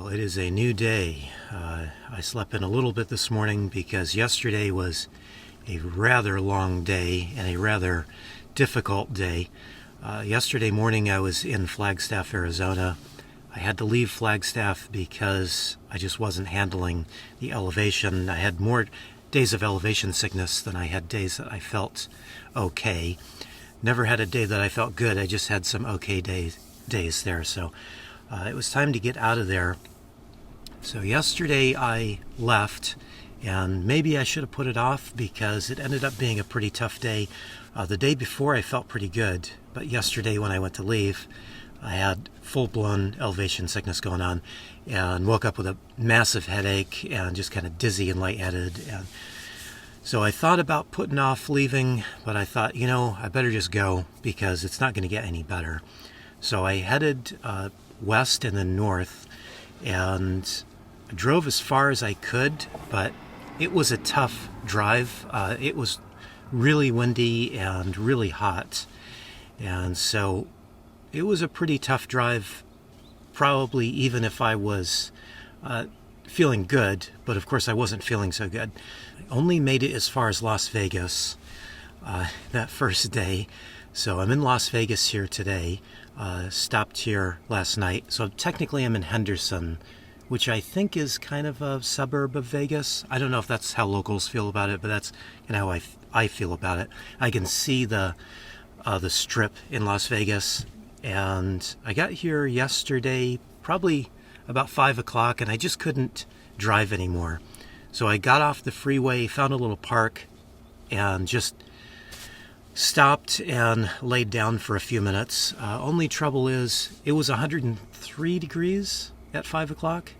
Well, it is a new day. I slept in a little bit this morning because yesterday was a rather long day and a rather difficult day. Yesterday morning I was in Flagstaff, Arizona. I had to leave Flagstaff because I just wasn't handling the elevation. I had more days of elevation sickness than I had days that I felt okay. Never had a day that I felt good. I just had some okay days there. So it was time to get out of there. So yesterday I left, and maybe I should have put it off because it ended up being a pretty tough day. The day before I felt pretty good, but yesterday when I went to leave, I had full-blown elevation sickness going on and woke up with a massive headache and just kind of dizzy and lightheaded. And so I thought about putting off leaving, but I thought, I better just go because it's not going to get any better. So I headed west and then north, and I drove as far as I could, but it was a tough drive. It was really windy and really hot, and so it was a pretty tough drive, probably even if I was feeling good, but of course I wasn't feeling so good. I only made it as far as Las Vegas that first day, so I'm in Las Vegas here today. Stopped here last night, so technically I'm in Henderson, which I think is kind of a suburb of Vegas. I don't know if that's how locals feel about it, but that's how I feel about it. I can see the strip in Las Vegas, and I got here yesterday probably about 5 o'clock, and I just couldn't drive anymore. So I got off the freeway, found a little park, and just stopped and laid down for a few minutes. Only trouble is it was 103 degrees at 5 o'clock.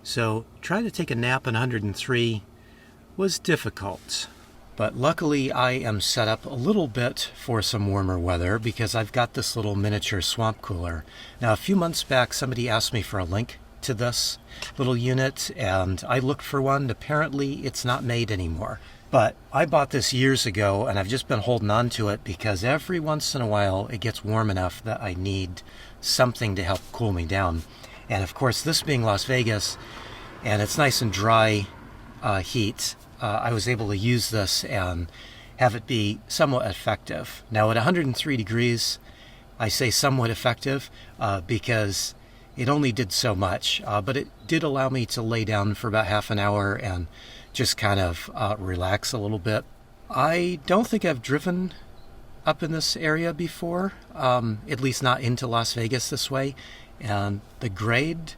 So trying to take a nap in 103 was difficult. But luckily I am set up a little bit for some warmer weather because I've got this little miniature swamp cooler. Now a few months back somebody asked me for a link to this little unit, and I looked for one. Apparently it's not made anymore. But I bought this years ago, and I've just been holding on to it because every once in a while it gets warm enough that I need something to help cool me down. And of course, this being Las Vegas, and it's nice and dry heat, I was able to use this and have it be somewhat effective. Now at 103 degrees, I say somewhat effective because it only did so much, but it did allow me to lay down for about half an hour and just kind of relax a little bit. I don't think I've driven up in this area before, at least not into Las Vegas this way. And the grade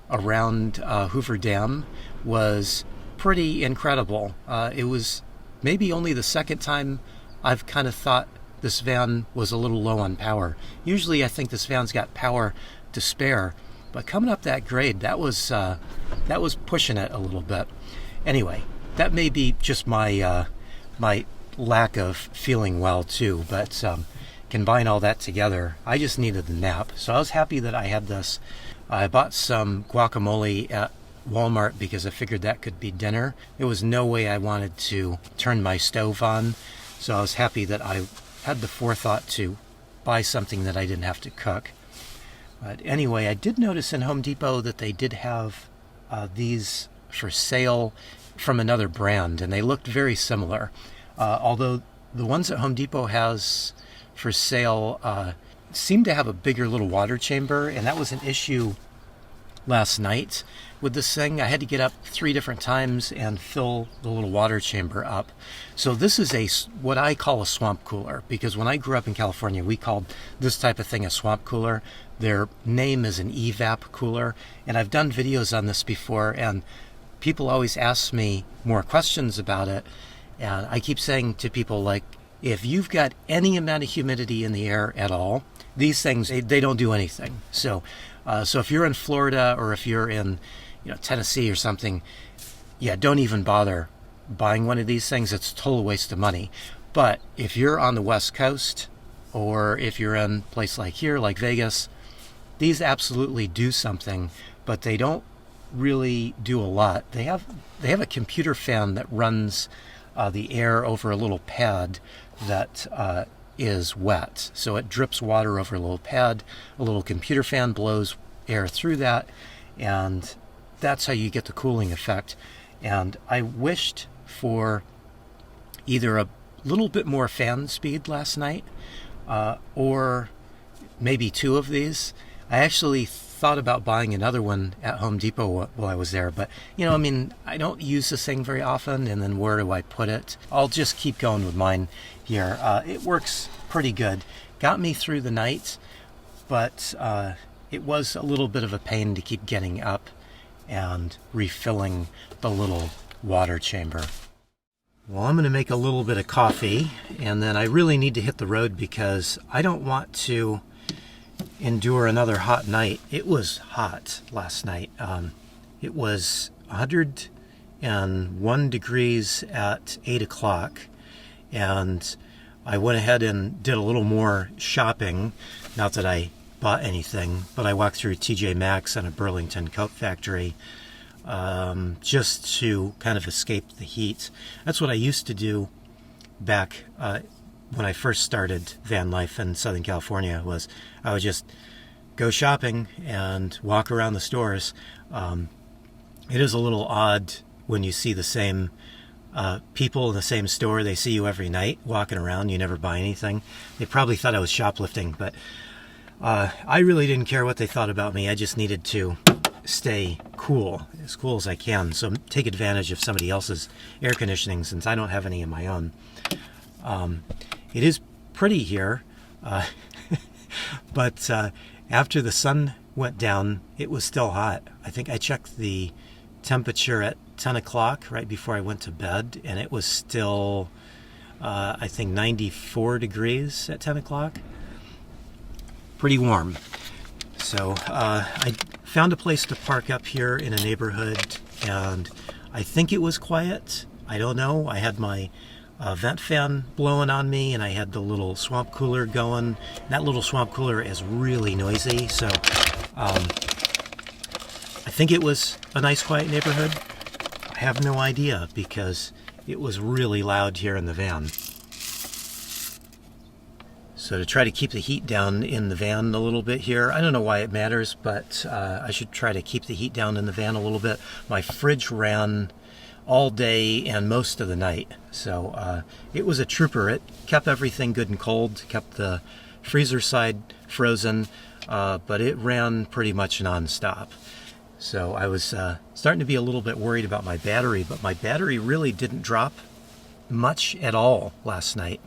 around Hoover Dam was pretty incredible. It was maybe only the second time I've kind of thought this van was a little low on power. Usually I think this van's got power to spare, but coming up that grade, that was pushing it a little bit. Anyway, that may be just my my lack of feeling well too, but combine all that together, I just needed the nap. So I was happy that I had this. I bought some guacamole at Walmart because I figured that could be dinner. There was no way I wanted to turn my stove on, so I was happy that I had the forethought to buy something that I didn't have to cook. But anyway, I did notice in Home Depot that they did have these for sale from another brand, and they looked very similar. Although the ones that Home Depot has for sale seem to have a bigger little water chamber, and that was an issue last night with this thing. I had to get up 3 different times and fill the little water chamber up. So this is what I call a swamp cooler, because when I grew up in California, we called this type of thing a swamp cooler. Their name is an evap cooler, and I've done videos on this before, and people always ask me more questions about it. And I keep saying to people, like, if you've got any amount of humidity in the air at all, these things, they don't do anything. So if you're in Florida or if you're in Tennessee or something, don't even bother buying one of these things. It's a total waste of money. But if you're on the West Coast, or if you're in a place like here, like Vegas, these absolutely do something, but they don't really do a lot. They have a computer fan that runs the air over a little pad that is wet. So it drips water over a little pad. A little computer fan blows air through that, and that's how you get the cooling effect. And I wished for either a little bit more fan speed last night, or maybe two of these. I actually thought about buying another one at Home Depot while I was there, but I mean, I don't use this thing very often, and then where do I put it? I'll just keep going with mine here. It works pretty good. Got me through the night, but it was a little bit of a pain to keep getting up and refilling the little water chamber. Well, I'm going to make a little bit of coffee, and then I really need to hit the road because I don't want to endure another hot night. It was hot last night. It was 101 degrees at 8 o'clock, and I went ahead and did a little more shopping. Not that I bought anything, but I walked through TJ Maxx and a Burlington coat factory just to kind of escape the heat. That's what I used to do back when I first started van life in Southern California. Was I would just go shopping and walk around the stores. It is a little odd when you see the same people in the same store. They see you every night walking around. You never buy anything. They probably thought I was shoplifting, but I really didn't care what they thought about me. I just needed to stay as cool as I can. So take advantage of somebody else's air conditioning since I don't have any of my own. It is pretty here, but after the sun went down, it was still hot. I think I checked the temperature at 10 o'clock right before I went to bed, and it was still, I think, 94 degrees at 10 o'clock. Pretty warm. So I found a place to park up here in a neighborhood, and I think it was quiet. I don't know. I had my vent fan blowing on me, and I had the little swamp cooler going. That little swamp cooler is really noisy, so I think it was a nice quiet neighborhood. I have no idea because it was really loud here in the van. So to try to keep the heat down in the van a little bit here, I don't know why it matters, but I should try to keep the heat down in the van a little bit. My fridge ran all day and most of the night, so it was a trooper. It kept everything good and cold, kept the freezer side frozen, but it ran pretty much non-stop. So I was starting to be a little bit worried about my battery, but my battery really didn't drop much at all last night.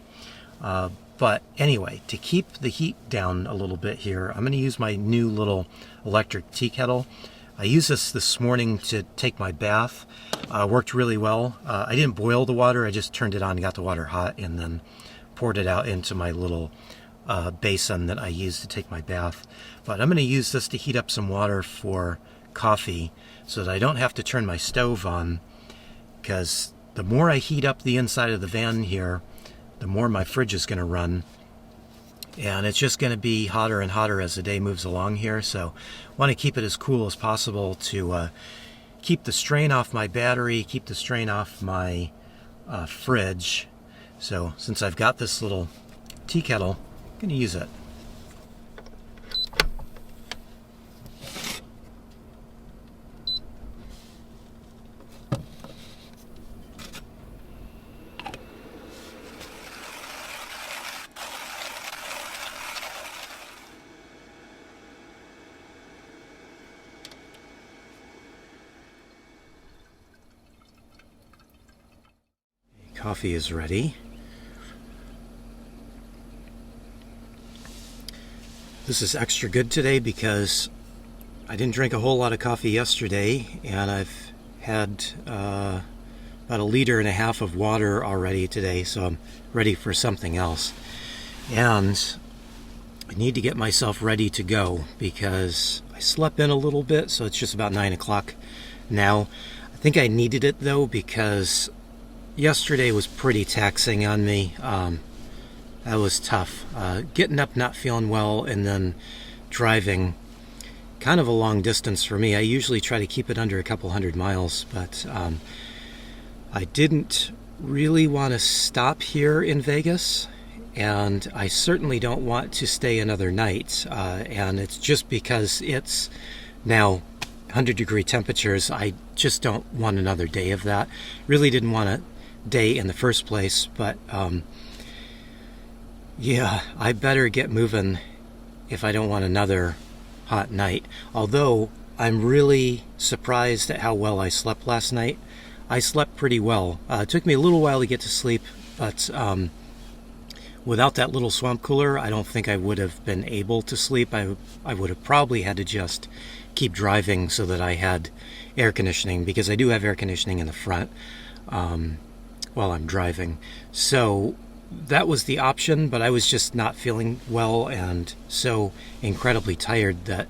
But anyway, to keep the heat down a little bit here, I'm going to use my new little electric tea kettle. I used this morning to take my bath. Worked really well. I didn't boil the water. I just turned it on and got the water hot and then poured it out into my little basin that I use to take my bath. But I'm going to use this to heat up some water for coffee so that I don't have to turn my stove on, because the more I heat up the inside of the van here, the more my fridge is going to run, and it's just going to be hotter and hotter as the day moves along here. So I want to keep it as cool as possible to keep the strain off my battery, keep the strain off my fridge. So since I've got this little tea kettle, I'm going to use it. Coffee is ready. This is extra good today because I didn't drink a whole lot of coffee yesterday, and I've had about 1.5 liters of water already today, so I'm ready for something else. And I need to get myself ready to go because I slept in a little bit, so it's just about 9 o'clock now. I think I needed it though because yesterday was pretty taxing on me. That was tough. Getting up not feeling well and then driving kind of a long distance for me. I usually try to keep it under a couple 100 miles, but I didn't really want to stop here in Vegas, and I certainly don't want to stay another night. And it's just because it's now 100-degree temperatures. I just don't want another day of that. Really didn't want a day in the first place, but yeah, I better get moving if I don't want another hot night. Although I'm really surprised at how well I slept last night. I slept pretty well. It took me a little while to get to sleep, but without that little swamp cooler, I don't think I would have been able to sleep. I would have probably had to just keep driving so that I had air conditioning, because I do have air conditioning in the front while I'm driving. So that was the option, but I was just not feeling well and so incredibly tired that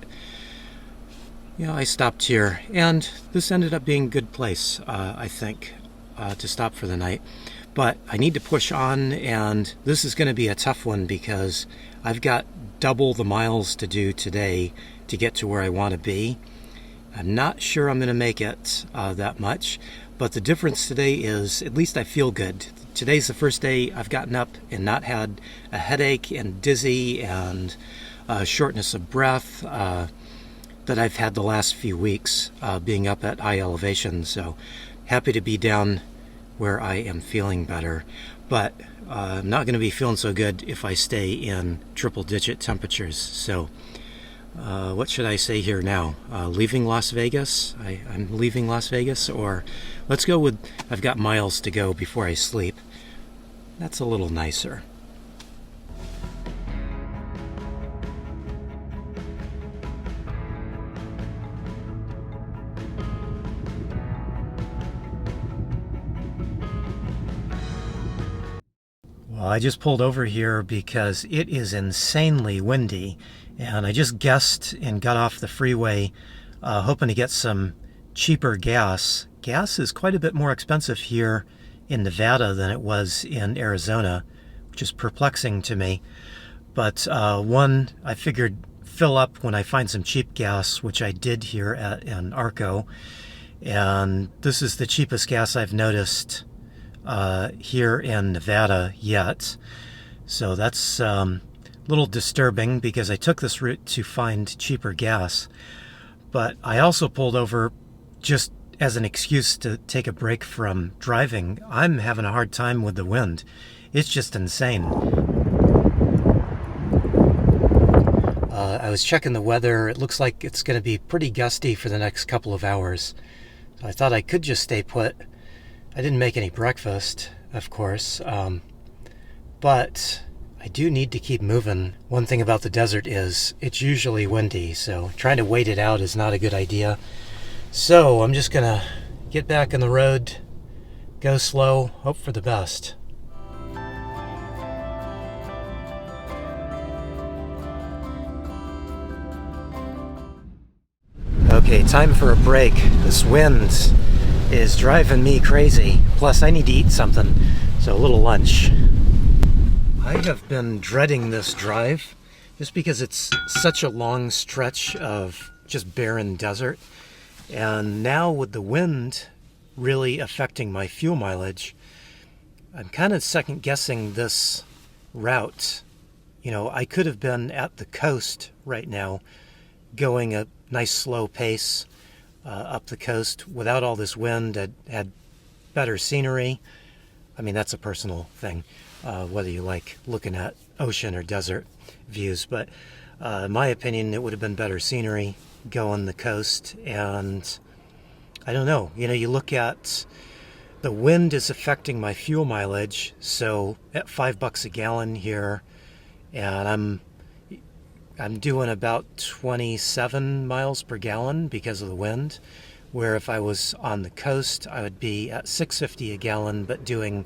I stopped here, and this ended up being a good place, I think, to stop for the night. But I need to push on, and this is going to be a tough one because I've got double the miles to do today to get to where I want to be. I'm not sure I'm going to make it that much, but the difference today is at least I feel good. Today's the first day I've gotten up and not had a headache and dizzy and shortness of breath that I've had the last few weeks being up at high elevation. So happy to be down where I am feeling better. But I'm not going to be feeling so good if I stay in triple-digit temperatures. So what should I say here now? Leaving Las Vegas? I'm leaving Las Vegas? Or let's go with I've got miles to go before I sleep. That's a little nicer. Well, I just pulled over here because it is insanely windy, and I just guessed and got off the freeway hoping to get some cheaper gas. Gas is quite a bit more expensive here in Nevada than it was in Arizona, which is perplexing to me. But one, I figured fill up when I find some cheap gas, which I did here in Arco, and this is the cheapest gas I've noticed here in Nevada yet. So that's a little disturbing because I took this route to find cheaper gas. But I also pulled over just as an excuse to take a break from driving. I'm having a hard time with the wind. It's just insane. I was checking the weather. It looks like it's going to be pretty gusty for the next couple of hours. I thought I could just stay put. I didn't make any breakfast, of course, but I do need to keep moving. One thing about the desert is it's usually windy, so trying to wait it out is not a good idea. So I'm just gonna get back on the road, go slow, hope for the best. Okay, time for a break. This wind is driving me crazy. Plus, I need to eat something, so a little lunch. I have been dreading this drive just because it's such a long stretch of just barren desert. And now with the wind really affecting my fuel mileage, I'm kind of second guessing this route. I could have been at the coast right now, going a nice slow pace up the coast without all this wind. Had better scenery. I mean, that's a personal thing, whether you like looking at ocean or desert views. But in my opinion, it would have been better scenery going the coast. And I don't know. You look at the wind is affecting my fuel mileage. So at $5 a gallon here, and I'm doing about 27 miles per gallon because of the wind, where if I was on the coast, I would be at $6.50 a gallon, but doing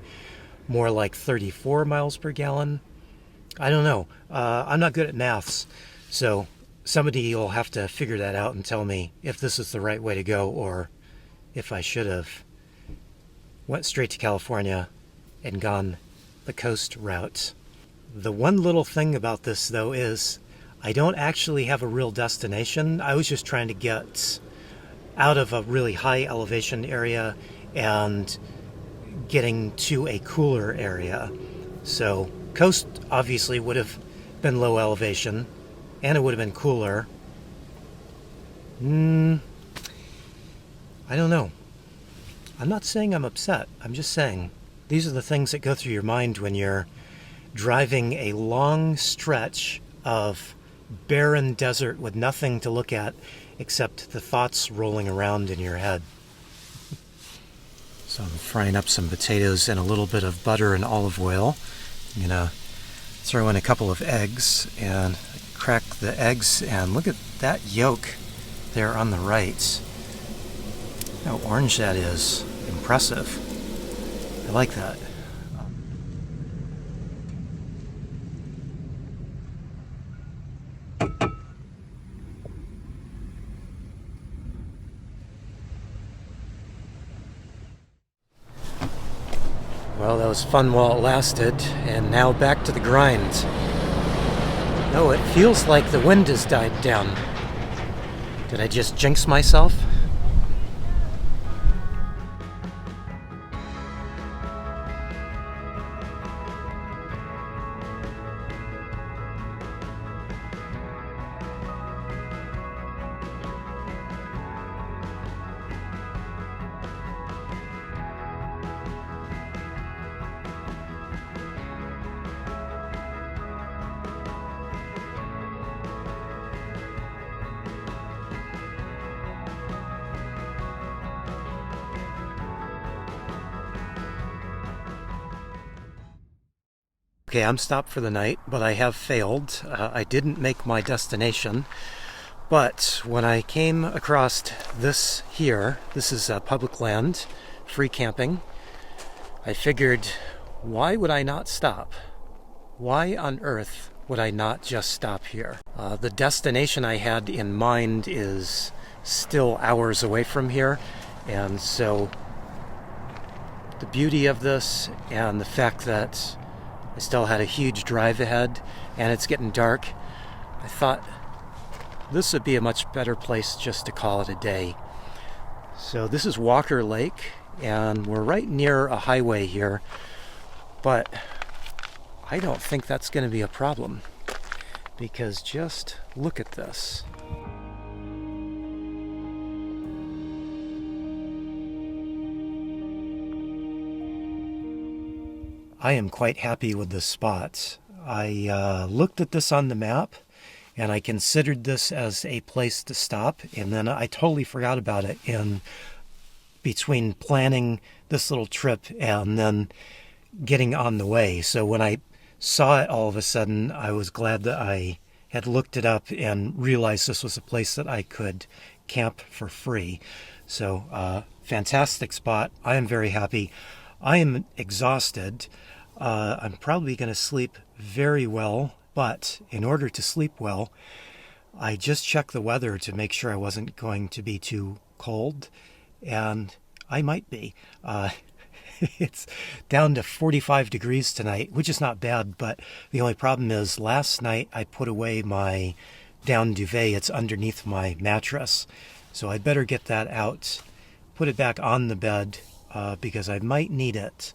more like 34 miles per gallon. I don't know. I'm not good at maths, so somebody will have to figure that out and tell me if this is the right way to go or if I should have went straight to California and gone the coast route. The one little thing about this, though, is I don't actually have a real destination. I was just trying to get out of a really high elevation area and getting to a cooler area. So coast obviously would have been low elevation and it would have been cooler. I don't know. I'm not saying I'm upset. I'm just saying these are the things that go through your mind when you're driving a long stretch of barren desert with nothing to look at except the thoughts rolling around in your head. So I'm frying up some potatoes in a little bit of butter and olive oil. I'm gonna throw in a couple of eggs and crack the eggs, and look at that yolk there on the right. How orange that is. Impressive. I like that. Well, that was fun while it lasted, and now back to the grind. Oh, it feels like the wind has died down. Did I just jinx myself? Okay, I'm stopped for the night, but I have failed. I didn't make my destination, but when I came across this here, this is public land, free camping, I figured, why would I not stop? Why on earth would I not just stop here? The destination I had in mind is still hours away from here, and so the beauty of this and the fact that I still had a huge drive ahead and it's getting dark, I thought this would be a much better place just to call it a day. So this is Walker Lake, and we're right near a highway here, but I don't think that's going to be a problem, because just look at this. I am quite happy with this spot. I looked at this on the map and I considered this as a place to stop, and then I totally forgot about it in between planning this little trip and then getting on the way. So when I saw it all of a sudden, I was glad that I had looked it up and realized this was a place that I could camp for free. So fantastic spot. I am very happy. I am exhausted. I'm probably going to sleep very well, but in order to sleep well, I just checked the weather to make sure I wasn't going to be too cold, and I might be. It's down to 45 degrees tonight, which is not bad, but the only problem is last night I put away my down duvet. It's underneath my mattress, so I'd better get that out, put it back on the bed, because I might need it.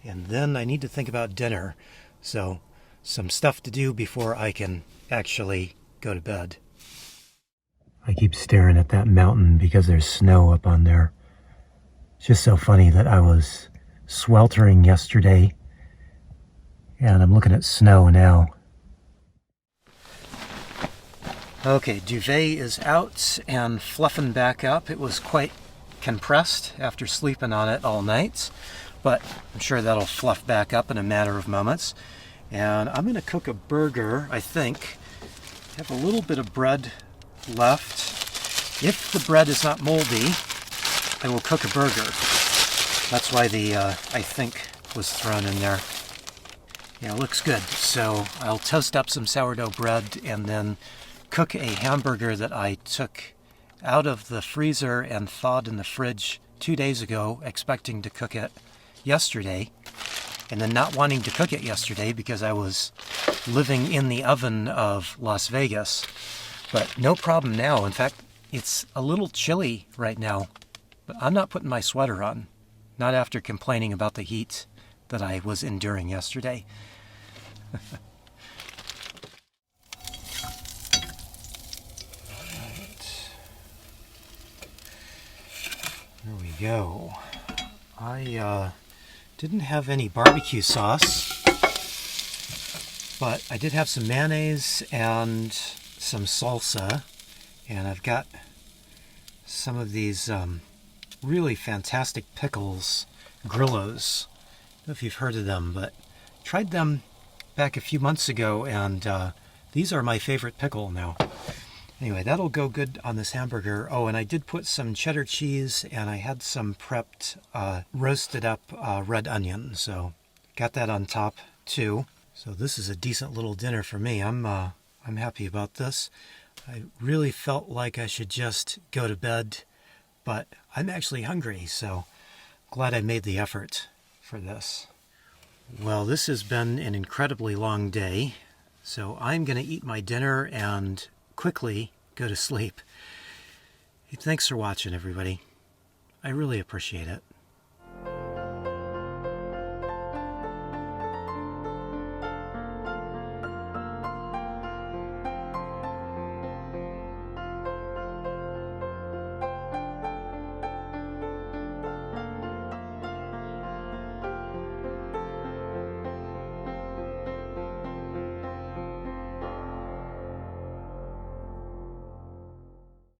And then I need to think about dinner. So some stuff to do before I can actually go to bed. I keep staring at that mountain because there's snow up on there. It's just so funny that I was sweltering yesterday and I'm looking at snow now. Okay, duvet is out and fluffing back up. It was quite compressed after sleeping on it all night, but I'm sure that'll fluff back up in a matter of moments. And I'm going to cook a burger, I think. I have a little bit of bread left. If the bread is not moldy, I will cook a burger. That's why the I think was thrown in there. Yeah, it looks good. So I'll toast up some sourdough bread and then cook a hamburger that I took out of the freezer and thawed in the fridge 2 days ago, expecting to cook it yesterday, and then not wanting to cook it yesterday because I was living in the oven of Las Vegas. But no problem now. In fact, it's a little chilly right now, but I'm not putting my sweater on, not after complaining about the heat that I was enduring yesterday. go. I didn't have any barbecue sauce, but I did have some mayonnaise and some salsa, and I've got some of these really fantastic pickles, Grillos. I don't know if you've heard of them, but tried them back a few months ago, and these are my favorite pickle now. Anyway, that'll go good on this hamburger. Oh, and I did put some cheddar cheese, and I had some prepped roasted up red onion, so got that on top too. So this is a decent little dinner for me. I'm happy about this. I really felt like I should just go to bed, but I'm actually hungry, so glad I made the effort for this. Well, this has been an incredibly long day, so I'm going to eat my dinner and quickly go to sleep. Thanks for watching, everybody. I really appreciate it.